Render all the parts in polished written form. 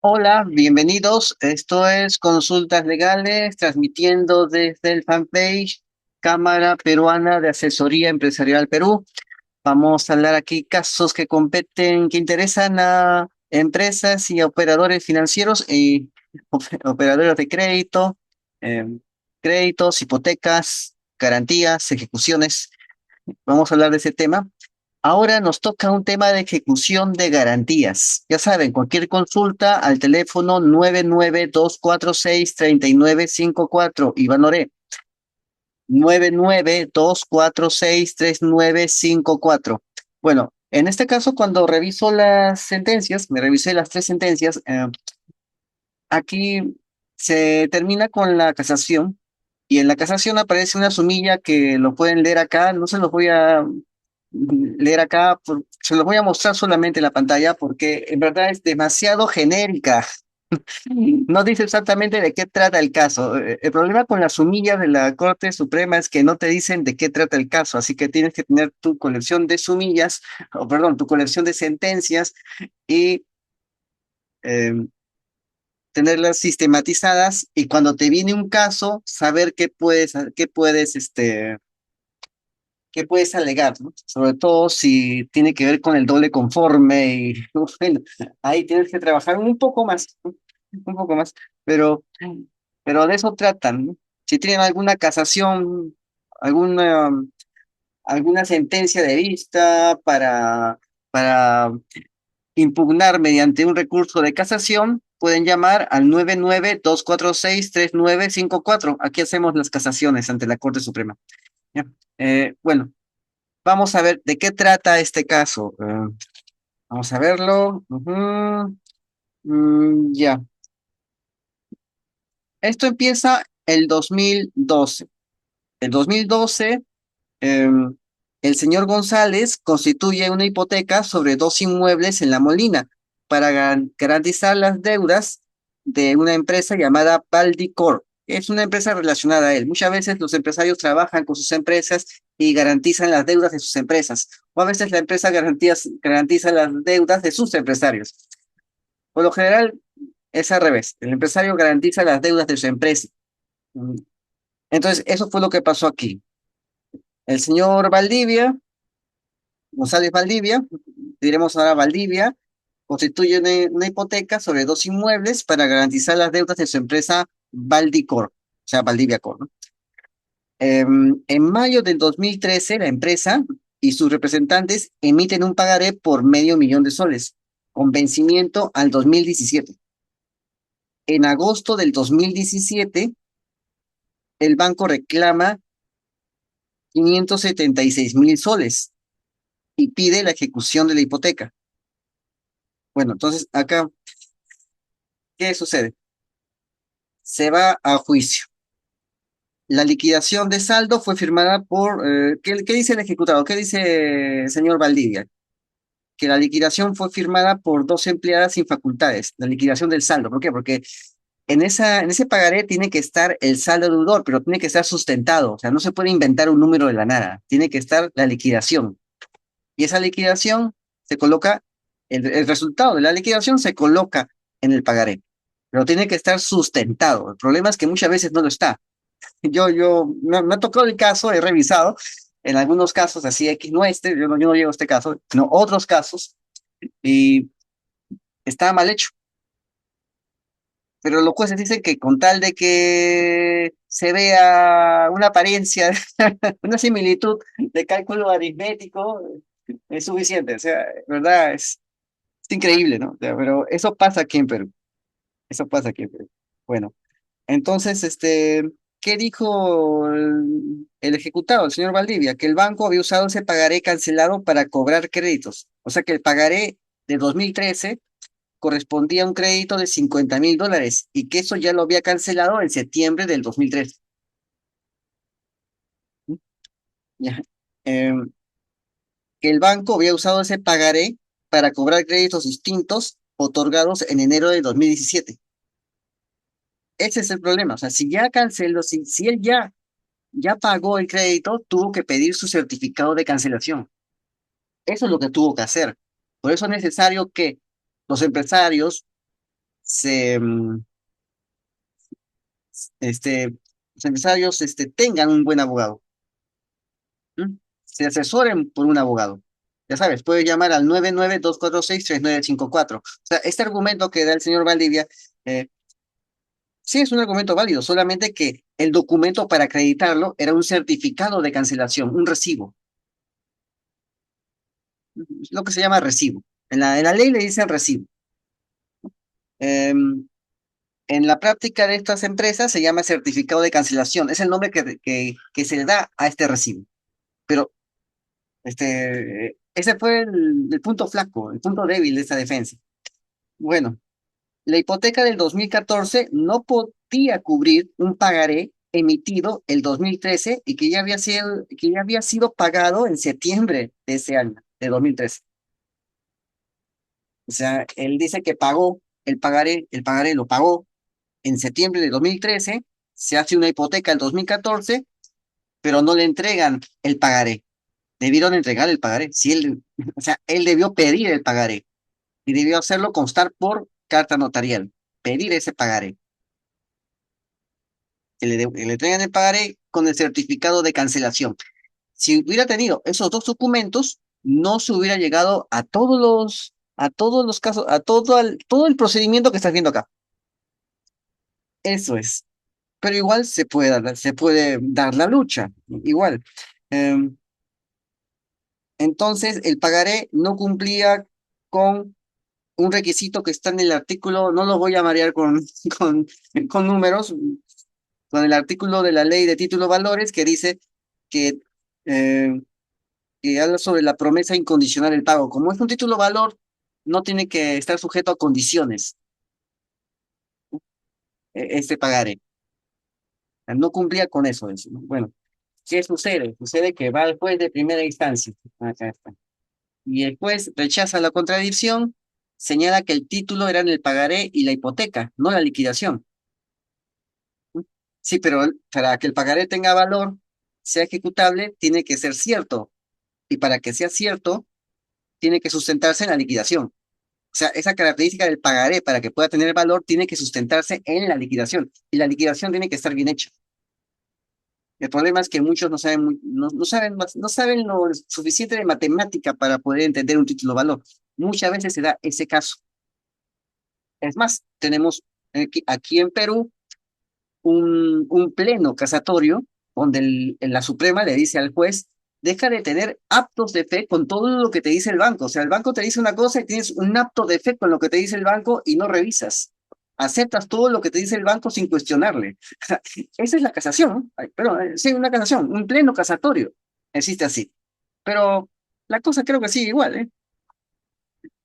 Hola, bienvenidos. Esto es Consultas Legales, transmitiendo desde el fanpage Cámara Peruana de Asesoría Empresarial Perú. Vamos a hablar aquí casos que competen, que interesan a empresas y a operadores financieros y operadores de crédito, eh, créditos, hipotecas, garantías, ejecuciones. Vamos a hablar de ese tema. Ahora nos toca un tema de ejecución de garantías. Ya saben, cualquier consulta al teléfono 992463954. Iván Oré, 992463954. Bueno, en este caso, cuando reviso las sentencias, me revisé las tres sentencias, aquí se termina con la casación y en la casación aparece una sumilla que lo pueden leer acá. No se los voy a leer acá, se los voy a mostrar solamente en la pantalla porque en verdad es demasiado genérica. No dice exactamente de qué trata el caso. El problema con las sumillas de la Corte Suprema es que no te dicen de qué trata el caso, así que tienes que tener tu colección de sumillas, o perdón, tu colección de sentencias y eh, tenerlas sistematizadas y cuando te viene un caso, saber qué puedes alegar, ¿no? Sobre todo si tiene que ver con el doble conforme y bueno, ahí tienes que trabajar un poco más, ¿no? Un poco más, pero, pero de eso tratan, ¿no? Si tienen alguna casación, alguna, alguna sentencia de vista para impugnar mediante un recurso de casación, pueden llamar al 992463954. Aquí hacemos las casaciones ante la Corte Suprema. ¿Ya? Bueno. Vamos a ver de qué trata este caso. Vamos a verlo. Ujú. Ya. Esto empieza el 2012. El 2012, el señor González constituye una hipoteca sobre dos inmuebles en La Molina para garantizar las deudas de una empresa llamada Valdicor. Es una empresa relacionada a él. Muchas veces los empresarios trabajan con sus empresas y garantizan las deudas de sus empresas, o a veces la empresa garantiza las deudas de sus empresarios. Por lo general es al revés. El empresario garantiza las deudas de su empresa. Mm. Entonces, eso fue lo que pasó aquí. El señor Valdivia, González Valdivia, diremos ahora Valdivia, constituye una hipoteca sobre dos inmuebles para garantizar las deudas de su empresa Valdicor, o sea, Valdivia Cor, ¿no? En mayo del 2013, la empresa y sus representantes emiten un pagaré por medio millón de soles, con vencimiento al 2017. En agosto del 2017, el banco reclama 576.000 soles y pide la ejecución de la hipoteca. Bueno, entonces acá, ¿qué sucede? Se va a juicio. La liquidación de saldo fue firmada por, ¿qué dice el ejecutado? ¿Qué dice el señor Valdivia? Que la liquidación fue firmada por dos empleadas sin facultades, la liquidación del saldo. ¿Por qué? Porque en ese pagaré tiene que estar el saldo deudor, pero tiene que estar sustentado. O sea, no se puede inventar un número de la nada. Tiene que estar la liquidación. Y esa liquidación se coloca, el resultado de la liquidación se coloca en el pagaré, pero tiene que estar sustentado. El problema es que muchas veces no lo está. Me ha tocado el caso, he revisado, en algunos casos, así X no este, yo no llego a este caso, sino otros casos, y está mal hecho. Pero los jueces dicen que con tal de que se vea una apariencia, una similitud de cálculo aritmético, es suficiente. O sea, ¿verdad? Es increíble, ¿no? O sea, pero eso pasa aquí en Perú. Eso pasa aquí en Perú. Bueno, entonces, ¿qué dijo el ejecutado, el señor Valdivia? Que el banco había usado ese pagaré cancelado para cobrar créditos. O sea que el pagaré de 2013 correspondía a un crédito de 50.000 dólares y que eso ya lo había cancelado en septiembre del 2013. ¿Mm? Ya. Em, que el banco había usado ese pagaré para cobrar créditos distintos otorgados en enero de 2017. Ese es el problema. O sea, si ya canceló, si él ya pagó el crédito, tuvo que pedir su certificado de cancelación. Eso es lo que tuvo que hacer. Por eso es necesario que los empresarios se, los empresarios tengan un buen abogado, se asesoren por un abogado. Ya sabes, puede llamar al 992463954. O sea, este argumento que da el señor Valdivia, eh, sí es un argumento válido, solamente que el documento para acreditarlo era un certificado de cancelación, un recibo, lo que se llama recibo. En la ley le dicen recibo. Em, en la práctica de estas empresas se llama certificado de cancelación, es el nombre que se le da a este recibo. Pero ese fue el punto flaco, el punto débil de esta defensa. Bueno, la hipoteca del 2014 no podía cubrir un pagaré emitido el 2013 y que ya había sido pagado en septiembre de ese año, de 2013. O sea, él dice que pagó el pagaré lo pagó en septiembre de 2013, se hace una hipoteca el 2014, pero no le entregan el pagaré. Debieron entregar el pagaré. Si él, o sea, él debió pedir el pagaré y debió hacerlo constar por carta notarial, pedir ese pagaré. Que le traigan el pagaré con el certificado de cancelación. Si hubiera tenido esos dos documentos, no se hubiera llegado a todos los casos, todo el procedimiento que estás viendo acá. Eso es. Pero igual se puede dar la lucha, igual. Em, entonces, el pagaré no cumplía con un requisito que está en el artículo, no lo voy a marear con, con números, con el artículo de la ley de título valores que dice que, eh, que habla sobre la promesa incondicional del pago. Como es un título valor, no tiene que estar sujeto a condiciones, este pagaré. No cumplía con eso, ¿no? Bueno, ¿qué sucede? Sucede que va al juez de primera instancia. Acá está. Y el juez rechaza la contradicción, señala que el título era en el pagaré y la hipoteca, no la liquidación. Sí, pero para que el pagaré tenga valor, sea ejecutable, tiene que ser cierto. Y para que sea cierto, tiene que sustentarse en la liquidación. O sea, esa característica del pagaré, para que pueda tener valor, tiene que sustentarse en la liquidación. Y la liquidación tiene que estar bien hecha. El problema es que muchos no saben, no saben lo suficiente de matemática para poder entender un título valor. Muchas veces se da ese caso. Es más, tenemos aquí en Perú un pleno casatorio donde la Suprema le dice al juez, deja de tener actos de fe con todo lo que te dice el banco. O sea, el banco te dice una cosa y tienes un acto de fe con lo que te dice el banco y no revisas. Aceptas todo lo que te dice el banco sin cuestionarle. Esa es la casación, ¿no? Ay, pero sí, una casación, un pleno casatorio. Existe así. Pero la cosa creo que sigue igual, ¿eh?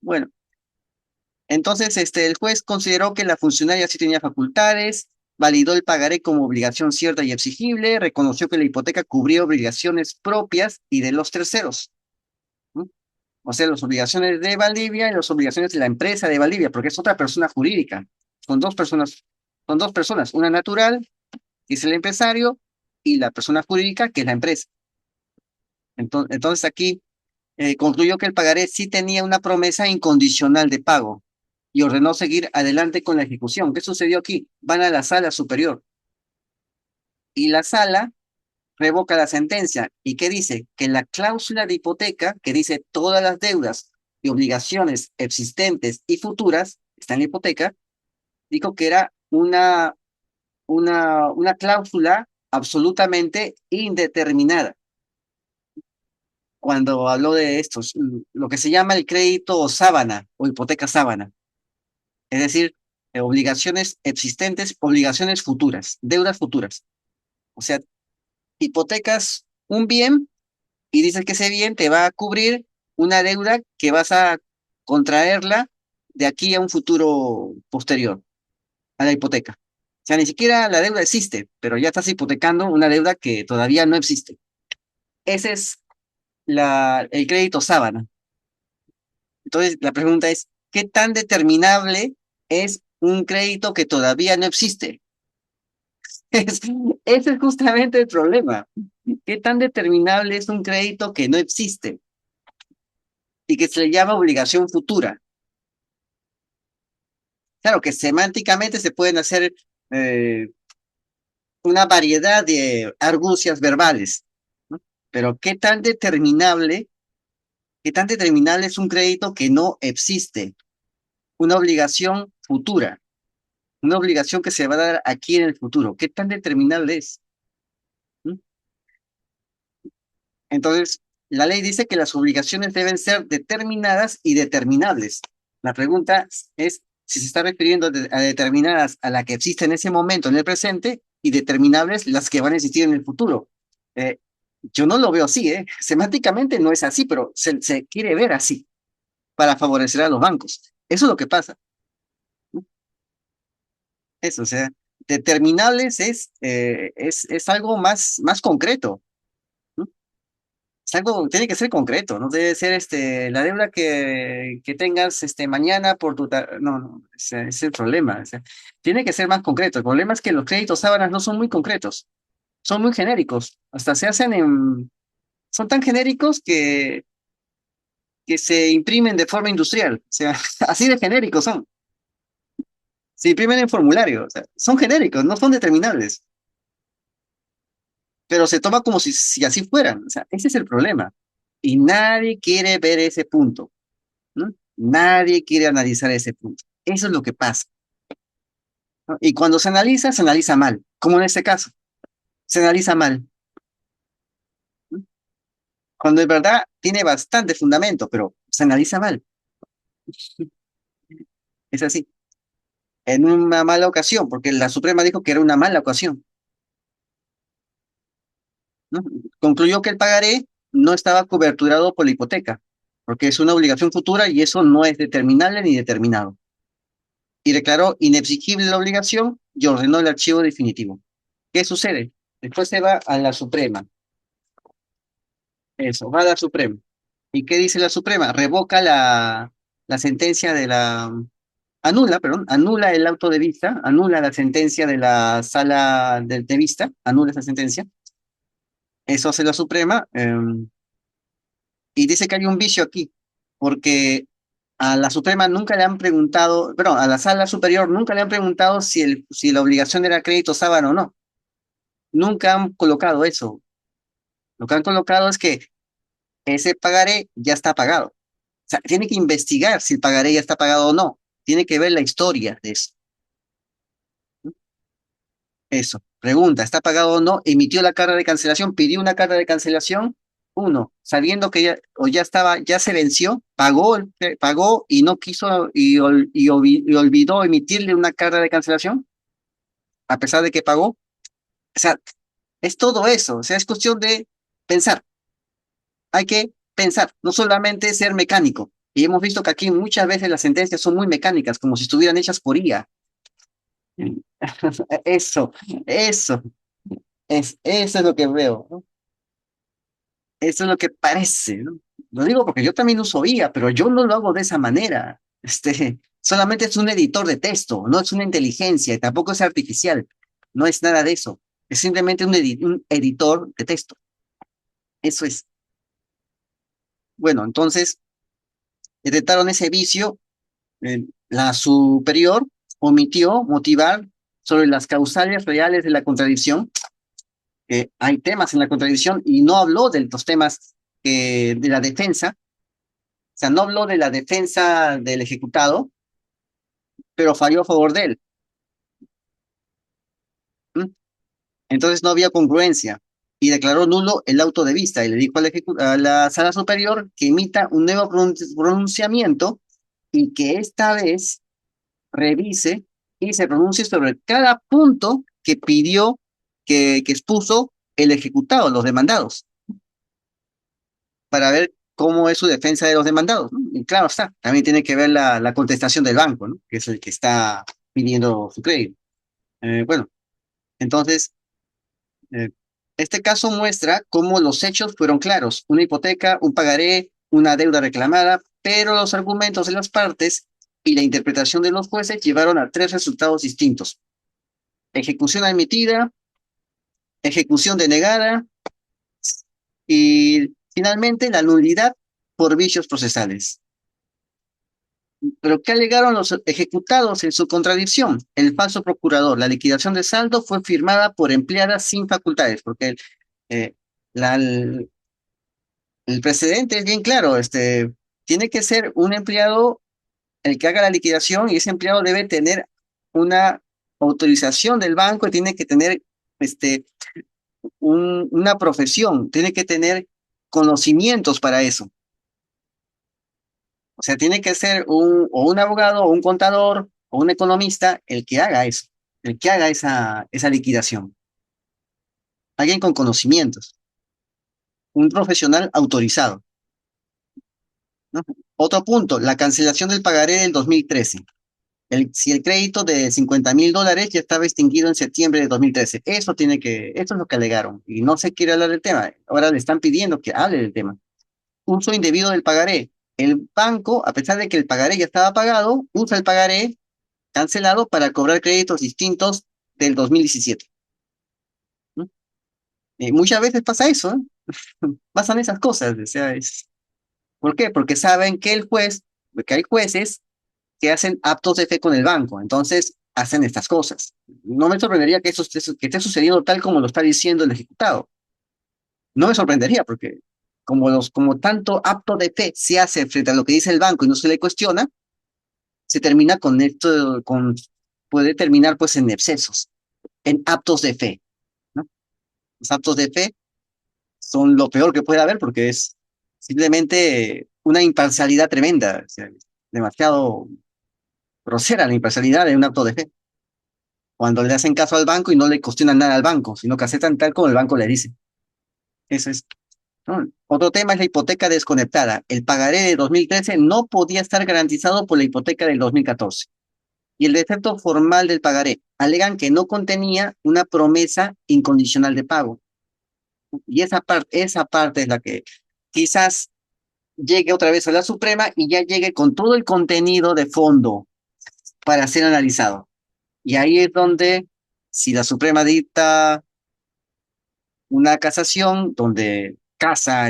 Bueno, entonces, el juez consideró que la funcionaria sí tenía facultades, validó el pagaré como obligación cierta y exigible, reconoció que la hipoteca cubría obligaciones propias y de los terceros, ¿no? O sea, las obligaciones de Valdivia y las obligaciones de la empresa de Valdivia, porque es otra persona jurídica. Son dos personas, una natural, que es el empresario, y la persona jurídica, que es la empresa. Entonces, aquí concluyó que el pagaré sí tenía una promesa incondicional de pago y ordenó seguir adelante con la ejecución. ¿Qué sucedió aquí? Van a la sala superior y la sala revoca la sentencia. ¿Y qué dice? Que la cláusula de hipoteca, que dice todas las deudas y obligaciones existentes y futuras, está en la hipoteca, dijo que era una cláusula absolutamente indeterminada cuando habló de estos, lo que se llama el crédito sábana o hipoteca sábana, es decir, obligaciones existentes, obligaciones futuras, deudas futuras. O sea, hipotecas un bien y dices que ese bien te va a cubrir una deuda que vas a contraerla de aquí a un futuro posterior a la hipoteca. O sea, ni siquiera la deuda existe, pero ya estás hipotecando una deuda que todavía no existe. Ese es el crédito sábana. Entonces, la pregunta es, ¿qué tan determinable es un crédito que todavía no existe? Es- Ese es justamente el problema. ¿Qué tan determinable es un crédito que no existe y que se le llama obligación futura? Claro que semánticamente se pueden hacer eh, una variedad de argucias verbales, ¿no? Pero qué tan determinable es un crédito que no existe? Una obligación futura, una obligación que se va a dar aquí en el futuro. ¿Qué tan determinable es? ¿Mm? Entonces, la ley dice que las obligaciones deben ser determinadas y determinables. La pregunta es si se está refiriendo a determinadas a la que existe en ese momento, en el presente, y determinables las que van a existir en el futuro. Eh, yo no lo veo así, ¿eh? Semánticamente no es así, pero se quiere ver así para favorecer a los bancos. Eso es lo que pasa, ¿no? Eso, o sea, determinables es algo más concreto, ¿no? Es algo, tiene que ser concreto, no debe ser la deuda que tengas mañana por no, no, ese es el problema. O sea, tiene que ser más concreto. El problema es que los créditos sábanas no son muy concretos, son muy genéricos. Hasta se hacen son tan genéricos que se imprimen de forma industrial. O sea, así de genéricos son. Se imprimen en formulario. O sea, son genéricos, no son determinables. Pero se toma como si así fueran. O sea, ese es el problema. Y nadie quiere ver ese punto, ¿no? Nadie quiere analizar ese punto. Eso es lo que pasa, ¿no? Y cuando se analiza mal, como en este caso, se analiza mal, ¿no? Cuando en verdad tiene bastante fundamento, pero se analiza mal. Es así, en una mala ocasión, porque la Suprema dijo que era una mala ocasión, ¿no? Concluyó que el pagaré no estaba coberturado por la hipoteca, porque es una obligación futura y eso no es determinable ni determinado. Y declaró inexigible la obligación y ordenó el archivo definitivo. ¿Qué sucede? Después se va a la Suprema. Eso, va a la Suprema. ¿Y qué dice la Suprema? Revoca la sentencia anula, perdón, anula el auto de vista, anula la sentencia de la sala de vista, anula esa sentencia. Eso hace la Suprema, y dice que hay un vicio aquí, porque a la Suprema nunca le han preguntado, perdón, a la sala superior nunca le han preguntado si la obligación era crédito sábano o no. Nunca han colocado eso. Lo que han colocado es que ese pagaré ya está pagado. O sea, tiene que investigar si el pagaré ya está pagado o no. Tiene que ver la historia de eso. Eso. Pregunta, ¿está pagado o no? Emitió la carta de cancelación, pidió una carta de cancelación. Uno, sabiendo que ya, o ya estaba, ya se venció, pagó y no quiso y olvidó emitirle una carta de cancelación, a pesar de que pagó. O sea, es todo eso. O sea, es cuestión de pensar. Hay que pensar, no solamente ser mecánico. Y hemos visto que aquí muchas veces las sentencias son muy mecánicas, como si estuvieran hechas por IA. Eso, eso, eso es lo que veo, ¿no? Eso es lo que parece, ¿no? Lo digo porque yo también uso IA, pero yo no lo hago de esa manera. Solamente es un editor de texto, no es una inteligencia y tampoco es artificial. No es nada de eso. Es simplemente un editor de texto. Eso es. Bueno, entonces detectaron ese vicio. La superior omitió motivar sobre las causales reales de la contradicción. Hay temas en la contradicción y no habló de los temas de la defensa. O sea, no habló de la defensa del ejecutado, pero falló a favor de él. ¿Mm? Entonces no había congruencia y declaró nulo el auto de vista y le dijo a la sala superior que emita un nuevo pronunciamiento y que esta vez revise y se pronuncie sobre cada punto que pidió, que expuso el ejecutado, los demandados, para ver cómo es su defensa de los demandados, ¿no? Y claro está, también tiene que ver la contestación del banco, ¿no? Que es el que está pidiendo su crédito. Bueno, entonces, eh, este caso muestra cómo los hechos fueron claros: una hipoteca, un pagaré, una deuda reclamada, pero los argumentos de las partes y la interpretación de los jueces llevaron a tres resultados distintos: ejecución admitida, ejecución denegada y finalmente la nulidad por vicios procesales. Pero ¿qué alegaron los ejecutados en su contradicción? El falso procurador. La liquidación de saldo fue firmada por empleadas sin facultades, porque eh, el precedente es bien claro. Tiene que ser un empleado el que haga la liquidación y ese empleado debe tener una autorización del banco y tiene que tener este, una profesión, tiene que tener conocimientos para eso. O sea, tiene que ser o un abogado, o un contador, o un economista el que haga eso, el que haga esa liquidación. Alguien con conocimientos, un profesional autorizado, ¿no? Otro punto, la cancelación del pagaré del 2013. Si el crédito de $50,000 ya estaba extinguido en septiembre de 2013, eso es lo que alegaron. Y no se quiere hablar del tema. Ahora le están pidiendo que hable del tema. Uso indebido del pagaré. El banco, a pesar de que el pagaré ya estaba pagado, usa el pagaré cancelado para cobrar créditos distintos del 2017. ¿No? Muchas veces pasa eso, ¿eh? Pasan esas cosas. O sea, ¿por qué? Porque saben que hay jueces que hacen actos de fe con el banco, entonces hacen estas cosas. No me sorprendería que esté sucediendo tal como lo está diciendo el ejecutado. No me sorprendería porque como tanto acto de fe se hace frente a lo que dice el banco y no se le cuestiona, se termina con esto, puede terminar pues en excesos, en actos de fe, ¿no? Los actos de fe son lo peor que puede haber porque es simplemente una imparcialidad tremenda, o sea, demasiado grosera la imparcialidad de un acto de fe, cuando le hacen caso al banco y no le cuestionan nada al banco, sino que aceptan tal como el banco le dice. Eso es, ¿no? Otro tema es la hipoteca desconectada. El pagaré de 2013 no podía estar garantizado por la hipoteca del 2014. Y el defecto formal del pagaré. Alegan que no contenía una promesa incondicional de pago. Y esa parte es la que quizás llegue otra vez a la Suprema y ya llegue con todo el contenido de fondo para ser analizado. Y ahí es donde, si la Suprema dicta una casación donde casa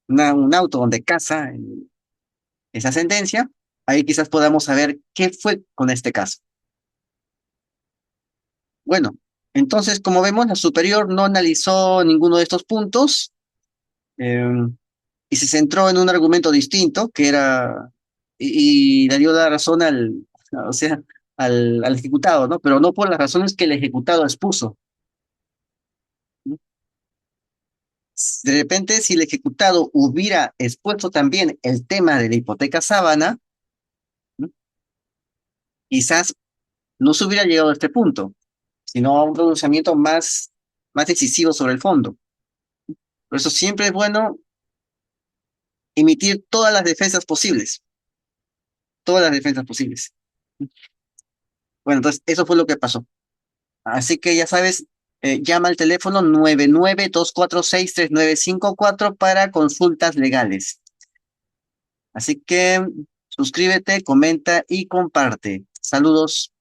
un auto donde casa esa sentencia, ahí quizás podamos saber qué fue con este caso. Bueno, entonces, como vemos, la superior no analizó ninguno de estos puntos eh, y se centró en un argumento distinto, que era, y le dio la razón o sea, al ejecutado, ¿no? Pero no por las razones que el ejecutado expuso, ¿no? De repente, si el ejecutado hubiera expuesto también el tema de la hipoteca sábana, ¿no? Quizás no se hubiera llegado a este punto, sino a un pronunciamiento más decisivo sobre el fondo. Por eso siempre es bueno emitir todas las defensas posibles. Bueno, entonces eso fue lo que pasó. Así que ya sabes, llama al teléfono 99-246-3954 para consultas legales. Así que suscríbete, comenta y comparte. Saludos.